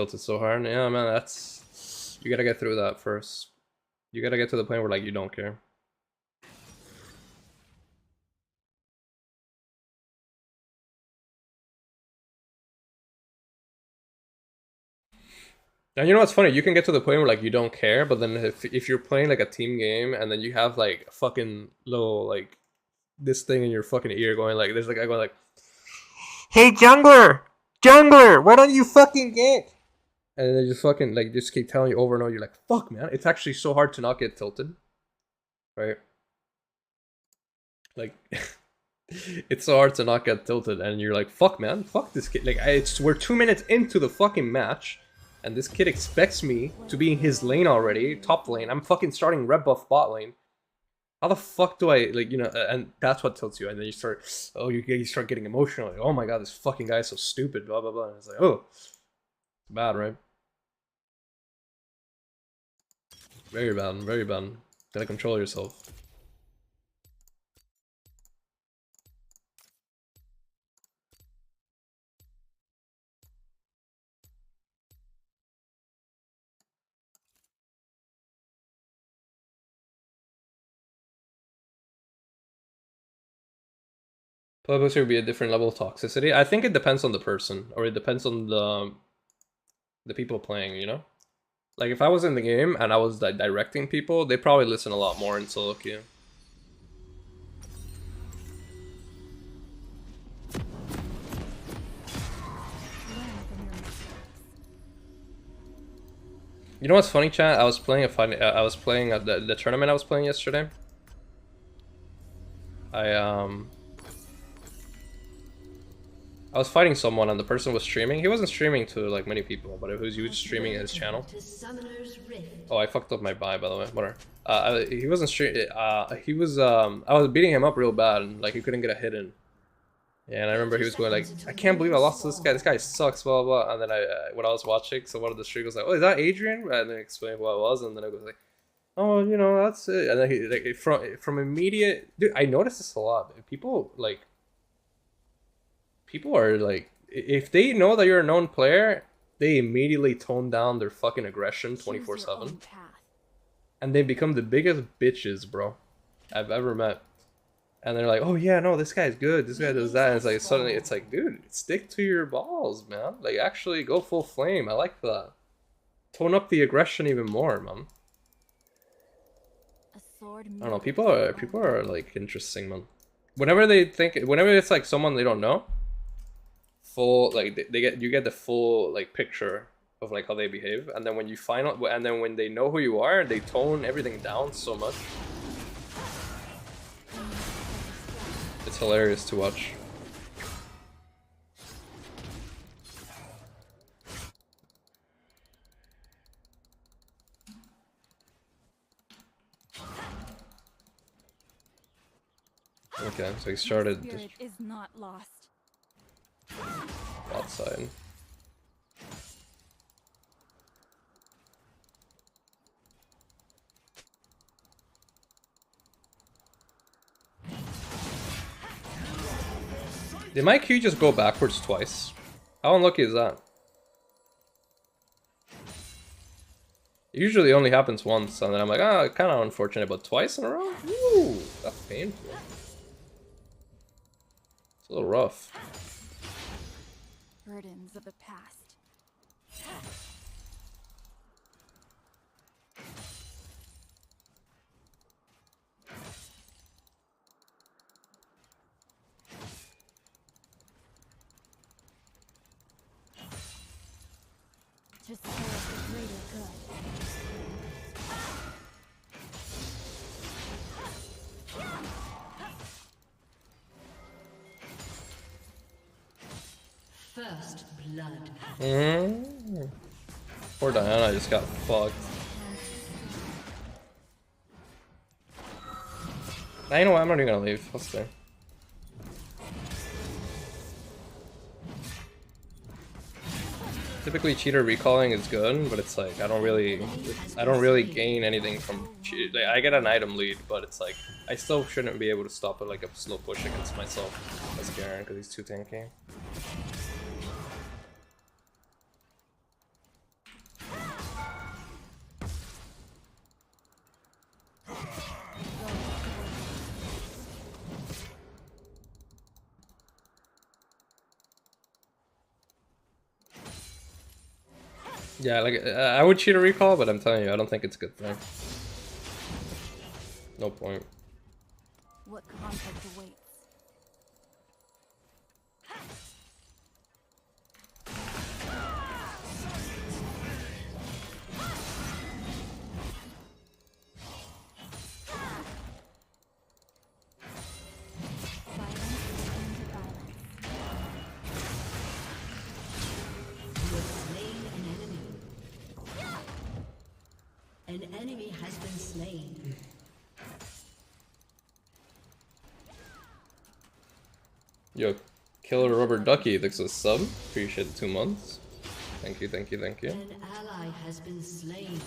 Built it so hard. Yeah, man, that's... You gotta get through that first. You gotta get to the point where, like, you don't care. And you know what's funny? You can get to the point where, like, you don't care, but then if you're playing, like, a team game, and then you have, like, a fucking little, like, this thing in your fucking ear going, like, there's, like, a guy going, like, hey, jungler! Jungler! Why don't you fucking gank? And they just fucking, like, just keep telling you over and over. You're like, fuck, man. It's actually so hard to not get tilted. Right? Like, it's so hard to not get tilted. And you're like, fuck, man. Fuck this kid. Like, we're 2 minutes into the fucking match. And this kid expects me to be in his lane already. Top lane. I'm fucking starting red buff bot lane. How the fuck do I, like, you know, and that's what tilts you. And then you start, oh, you start getting emotional. Like, oh my god, this fucking guy is so stupid, blah, blah, blah. And it's like, oh, it's bad, right? Very bad, very bad. Gotta control yourself. Playbook would be a different level of toxicity. I think it depends on the person, or it depends on the people playing, you know? Like, if I was in the game and I was, like, directing people, they probably listen a lot more in solo queue. You know what's funny, chat? I was playing the tournament I was playing yesterday. I was fighting someone and the person was streaming. He wasn't streaming to, like, many people, but he was streaming his channel. Oh, I fucked up my buy, by the way. Whatever. He wasn't streaming. He was. I was beating him up real bad, and, like, he couldn't get a hit in. Yeah, and I remember he was going like, I can't believe I lost to this guy. This guy sucks, blah blah. Blah. And then when I was watching, so one of the streamers was like, oh, is that Adrian? And then I explained who I was, and then it was like, oh, you know, that's it. And then he, like, from immediate, dude, I noticed this a lot. People are like, if they know that you're a known player, they immediately tone down their fucking aggression 24/7, and they become the biggest bitches, bro, I've ever met. And they're like, oh yeah, no, this guy's good, this guy does that, and it's like, suddenly it's like, dude, stick to your balls, man. Like, actually go full flame. I like that. Tone up the aggression even more, man. I don't know, people are like interesting, man. Whenever it's like someone they don't know, full, like, you get the full, like, picture of, like, how they behave, and then when you find out, and then when they know who you are, they tone everything down so much. It's hilarious to watch. Okay, so he started is not lost. Outside. Did my Q just go backwards twice? How unlucky is that? It usually only happens once, and then I'm like, ah, kind of unfortunate, but twice in a row? Ooh, that's painful. It's a little rough. Burdens of the past. To serve the greater good. First blood. Poor Diana just got fucked. Now, you know what? I'm not even gonna leave. I'll stay. Typically, cheater recalling is good, but it's like I don't really gain anything from cheat. Like, I get an item lead, but it's like I still shouldn't be able to stop it, like, a slow push against myself as Garen, because he's too tanky. Yeah, like I would cheat a recall, but I'm telling you, I don't think it's a good thing. No point. What conflict awaits? An enemy has been slain. Yo, Killer Rubber Ducky looks a sub. Appreciate the 2 months. Thank you, thank you, thank you. An ally has been slain.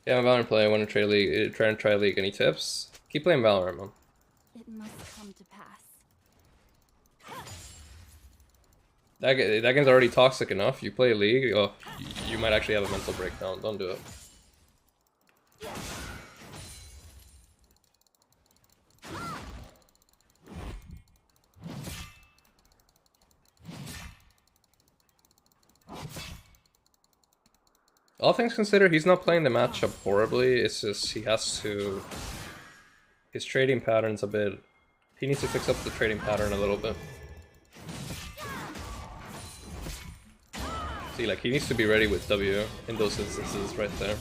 Yeah, I'm a Valorant player. I want to try league. Try and try league. Any tips? Keep playing Valorant, man. It must come to pass. That game's already toxic enough. You play league, oh, you might actually have a mental breakdown. Don't do it. All things considered, he's not playing the matchup horribly. It's just he has to. His trading pattern's a bit. He needs to fix up the trading pattern a little bit. See, like, he needs to be ready with W in those instances right there.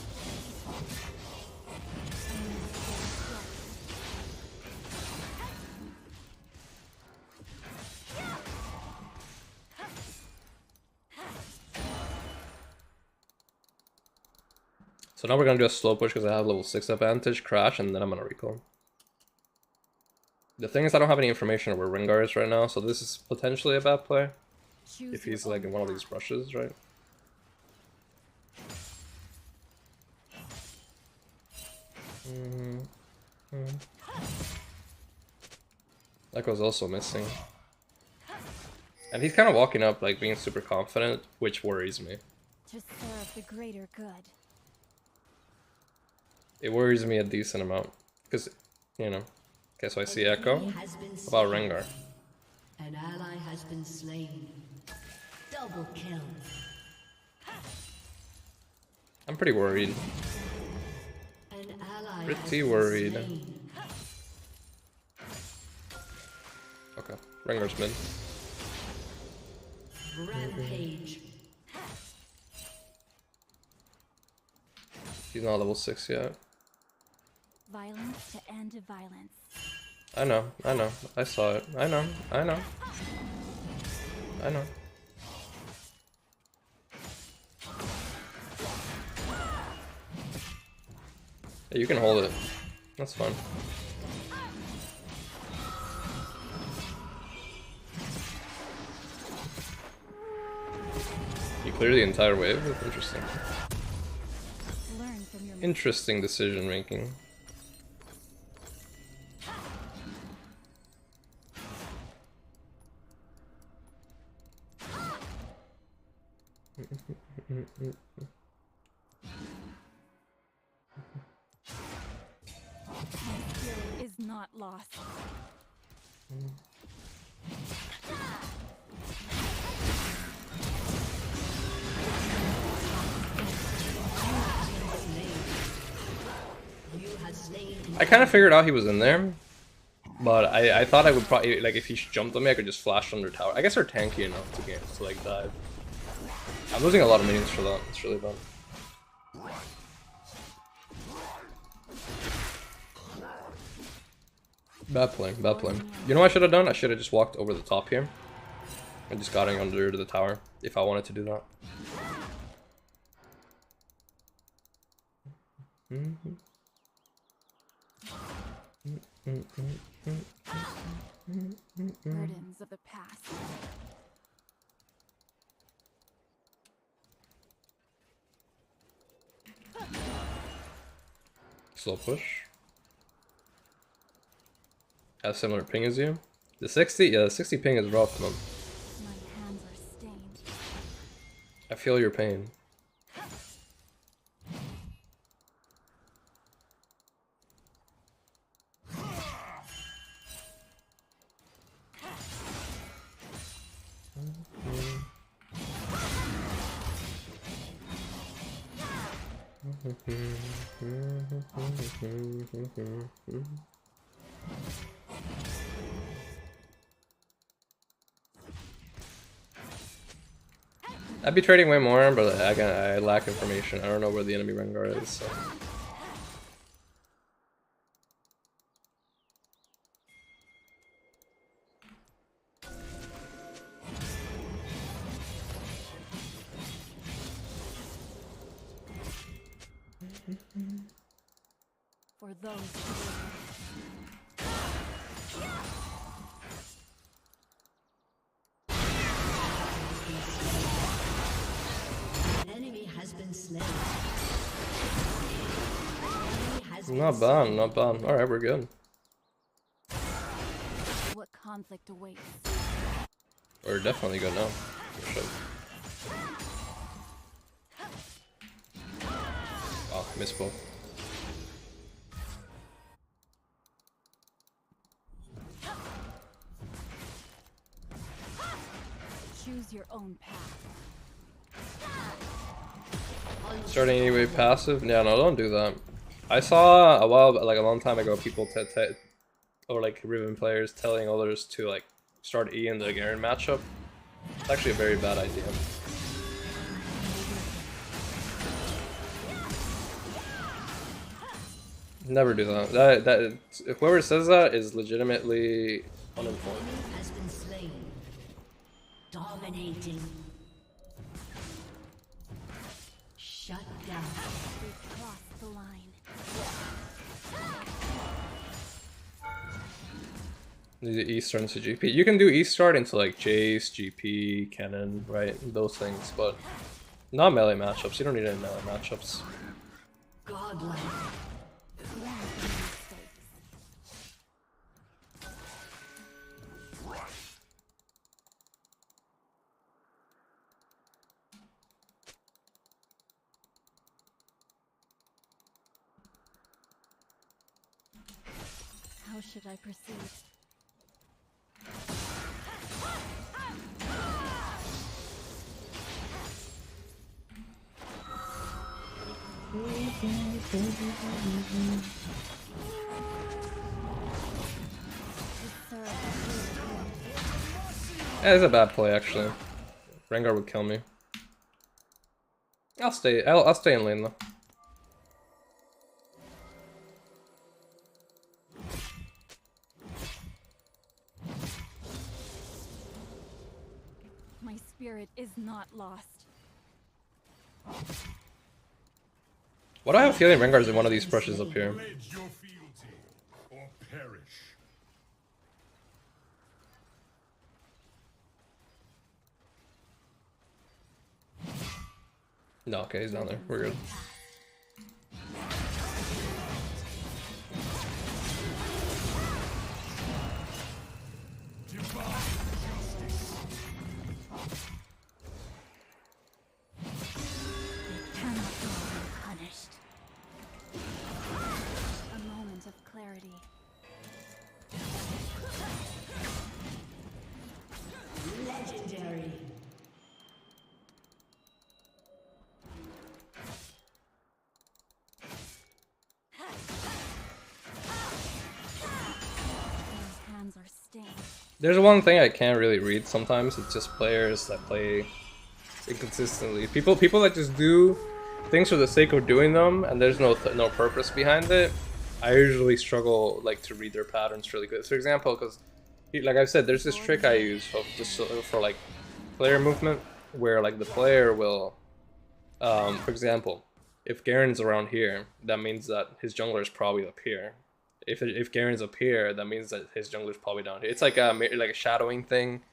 So now we're gonna do a slow push because I have level 6 advantage, crash, and then I'm gonna recall. The thing is, I don't have any information over Rengar is right now, so this is potentially a bad play. Choose If he's like in one of these rushes, right? Echo's also missing. And he's kind of walking up like being super confident, which worries me. to serve the greater good. It worries me a decent amount. Because, you know. Okay, so I see Echo. How about Rengar? An ally has been slain. Double kill. I'm pretty worried. An ally Pretty has worried. been slain. Okay, Rengar's mid. Rampage. He's not level 6 yet. Violence to end violence. I know, I saw it. I know. Yeah, you can hold it. That's fine. You clear the entire wave? That's interesting. Learn from your Interesting decision making. spirit is not lost. I kind of figured out he was in there, but I thought I would probably, like, if he jumped on me, I could just flash under tower. I guess they're tanky enough to like dive. I'm losing a lot of minions for that. It's really bad. Bad play, bad play. You know what I should have done? I should have just walked over the top here and just got under the tower if I wanted to do that. Burdens of the past. Slow push. Have similar ping as you. The 60, yeah, the 60 ping is rough, man. My hands are stained. I feel your pain. I'd be trading way more, but I lack information. I don't know where the enemy Rengar is, so. For those An enemy has been slain. Not bad, not bad. Alright, we're good. what conflict awaits. We're definitely good now. For sure. Oh, missed both. Choose your own path. Starting anyway passive? Yeah, no, don't do that. I saw a long time ago, people or like Riven players telling others to like start E in the Garen matchup. It's actually a very bad idea. Never do that. That whoever says that is legitimately uninformed. Has been slain. Dominating. Shut down. We've crossed the line. The E start into GP. You can do E start into like Jace, GP, Kennen, right? Those things, but not melee matchups. You don't need any melee matchups. Godlike. How should I proceed? Yeah, it's a bad play actually. Rengar would kill me. I'll stay in lane though. My spirit is not lost. What do I have a feeling Rengar's in one of these brushes up here? Pledge your fealty or perish. No, okay, he's down there. We're good. Cannot go unpunished. A moment of clarity. Legendary. Those hands are stained. There's one thing I can't really read sometimes. It's just players that play inconsistently. People that just do things for the sake of doing them, and there's no purpose behind it. I usually struggle like to read their patterns really good. For example, because like I've said, there's this trick I use for like player movement, where like the player will, for example, if Garen's around here, that means that his jungler is probably up here. If Garen's up here, that means that his jungler is probably down here. It's like a shadowing thing,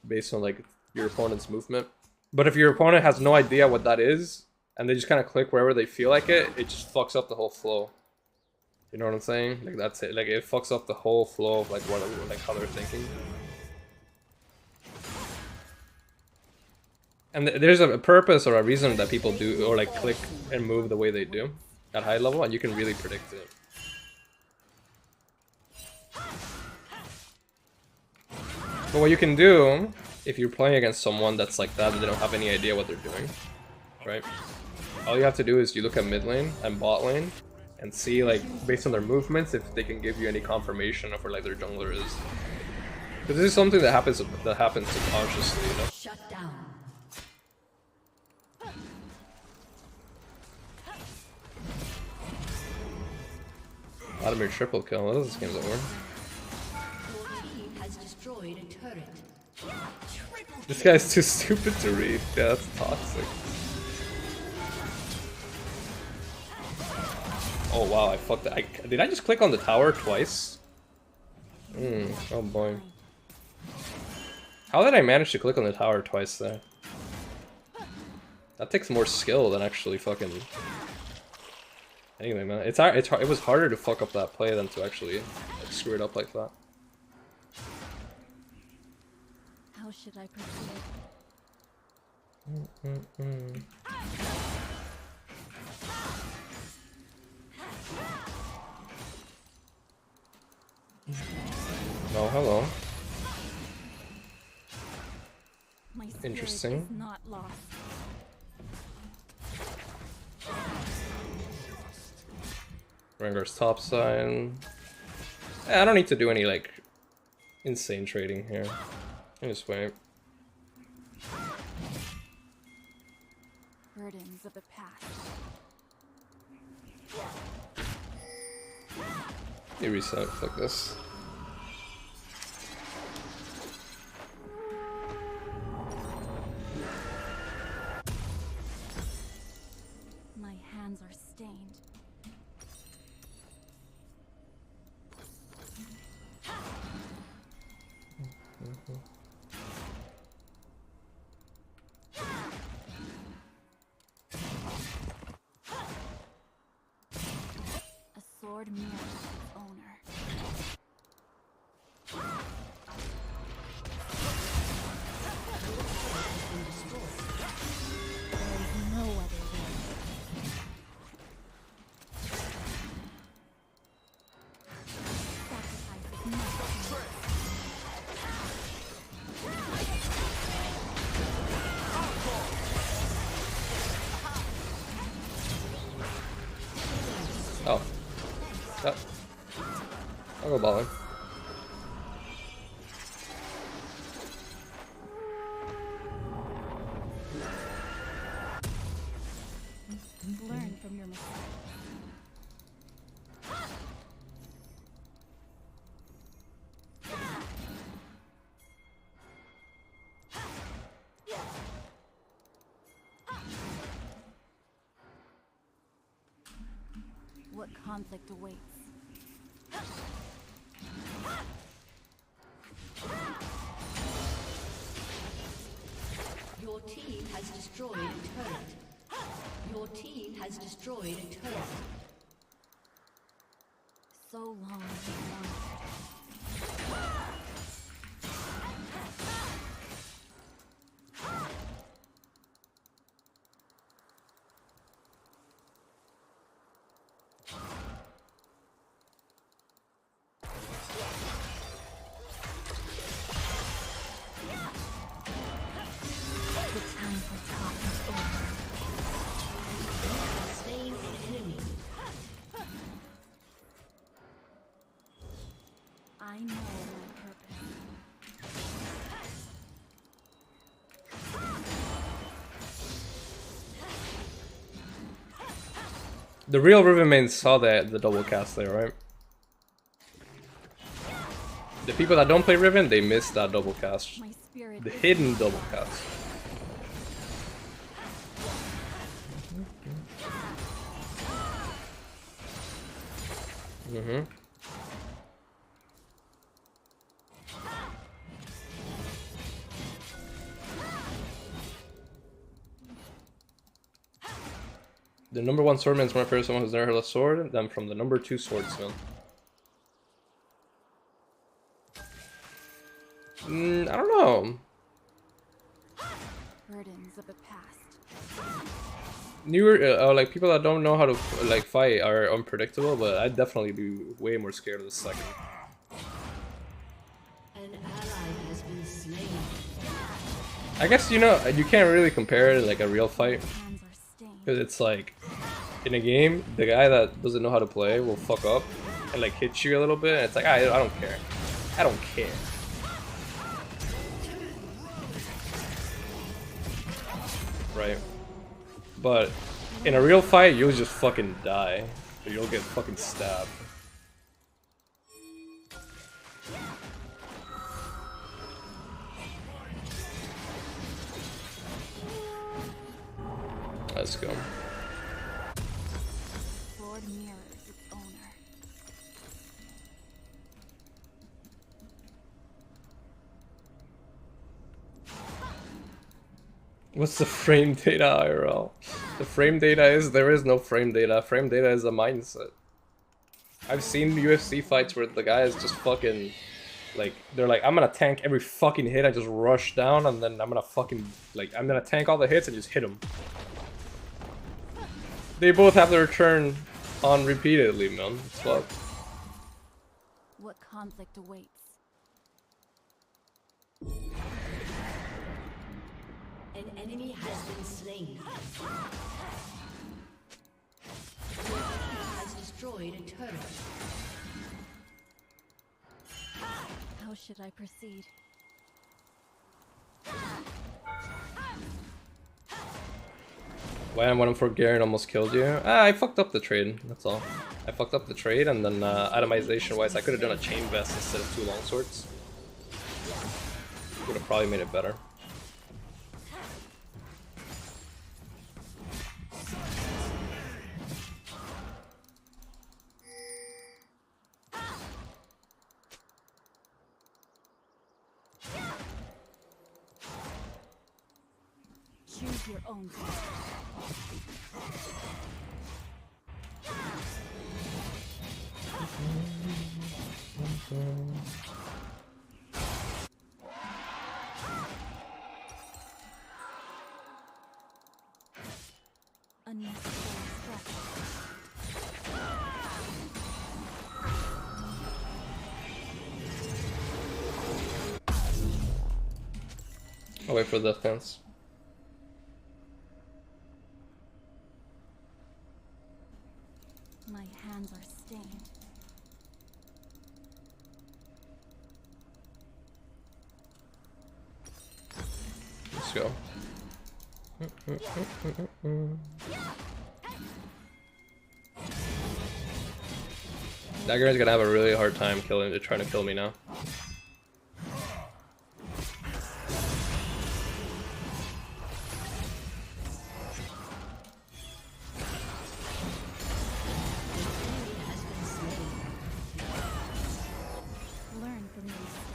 based on like your opponent's movement. But if your opponent has no idea what that is, and they just kind of click wherever they feel like it just fucks up the whole flow. You know what I'm saying? Like that's it. Like it fucks up the whole flow of like how they're thinking. And there's a purpose or a reason that people do or like click and move the way they do at high level, and you can really predict it. But what you can do if you're playing against someone that's like that and they don't have any idea what they're doing, right? all you have to do is you look at mid lane and bot lane and see, like, based on their movements, if they can give you any confirmation of where, like, their jungler is. Because this is something that happens subconsciously, you know? Shut down. Vladimir triple kill. What is this game's over? Your team has destroyed a turret. This guy's too stupid to read. Yeah, that's toxic. Oh wow, I fucked it. Did I just click on the tower twice? Oh boy. How did I manage to click on the tower twice there? That takes more skill than actually fucking... Anyway, man, it was harder to fuck up that play than to actually like, screw it up like that. How should I proceed? Oh, hello. My spirit Interesting. is not lost. Rengar's top side. I don't need to do any like insane trading here. I just wait. Burdens of the past. You reset, fuck this. My hands are stained. A sword mirrors its owner. There is no other way. Sacrifice is not Oh. Yep. I'll go balling. learn from your mistakes. What conflict awaits? Your team has destroyed a turret. Your team has destroyed a turret. So long as you wanted. The time for talk is over. Slain an enemy. I know my purpose. The real Riven mains saw the double cast there, right? The people that don't play Riven, they missed that double cast. My spirit The is hidden double cast. The number one swordman is my favorite someone who's never held a sword, then from the number two swordsman. I don't know. burdens of the past. Newer, like people that don't know how to like fight are unpredictable, but I'd definitely be way more scared of the second. An ally has been slain. I guess you know you can't really compare it to like a real fight. Hands are stained. Because it's like, in a game, the guy that doesn't know how to play will fuck up and like hit you a little bit, and it's like, I don't care. I don't care. Right? But in a real fight, you'll just fucking die. Or you'll get fucking stabbed. Let's go. Sword mirrors its owner. What's the frame data IRL? The frame data is, there is no frame data. Frame data is a mindset. I've seen UFC fights where the guy is just fucking, like, they're like, I'm gonna tank every fucking hit, I just rush down, and then I'm gonna fucking, like, I'm gonna tank all the hits and just hit him. They both have their turn on repeatedly, man. It's fucked. What conflict awaits? An enemy has been slain. Your team has destroyed a turret. How should I proceed? When for Garen almost killed you? I fucked up the trade, that's all. I fucked up the trade, and then itemization wise, I could have done a chain vest instead of 2 longswords. Would have probably made it better. Choose your own path. Unnecessary stress. I'll wait for the fence. My hands are stained. Let's go. Dekar is gonna have a really hard time trying to kill me now. Learn from your mistakes.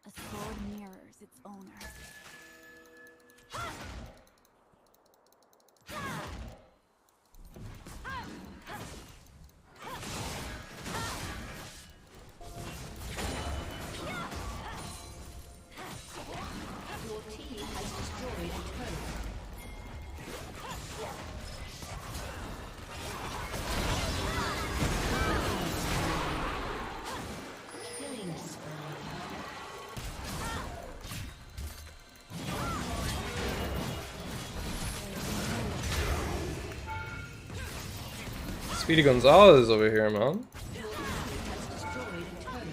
A sword mirrors its owner. Your team has destroyed a turret. Killing spree. Speedy Gonzalez over here, man. Your team has destroyed a turret.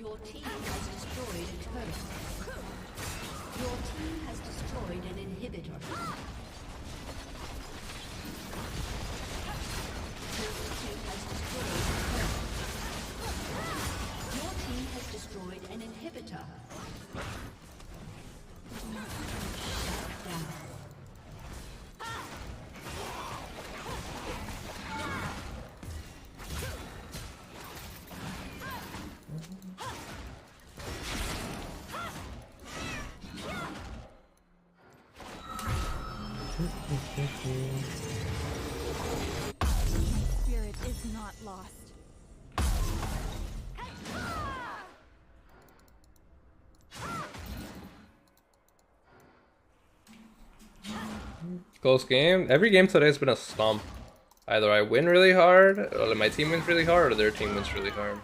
Your team has destroyed a turret. Your team has destroyed an inhibitor. Your team has destroyed a turret. Your team has destroyed an inhibitor. Close game. Every game today has been a stomp. Either I win really hard, or my team wins really hard, or their team wins really hard.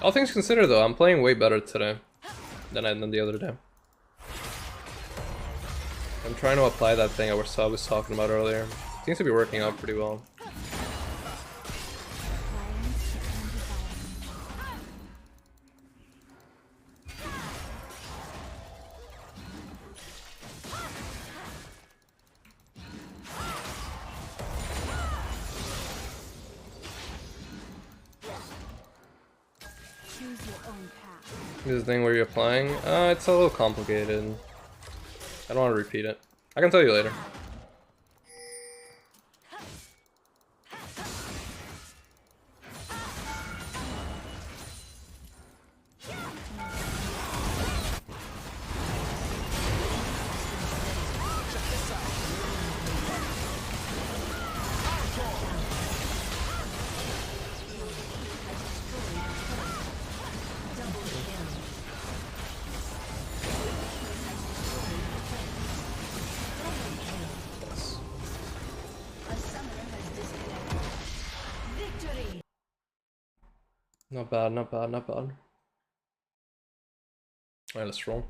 All things considered, though, I'm playing way better today than I did the other day. I'm trying to apply that thing I was talking about earlier. Seems to be working out pretty well. This thing where you're applying, it's a little complicated. I don't want to repeat it. I can tell you later. Not bad, not bad, not bad. Alright, let's roll.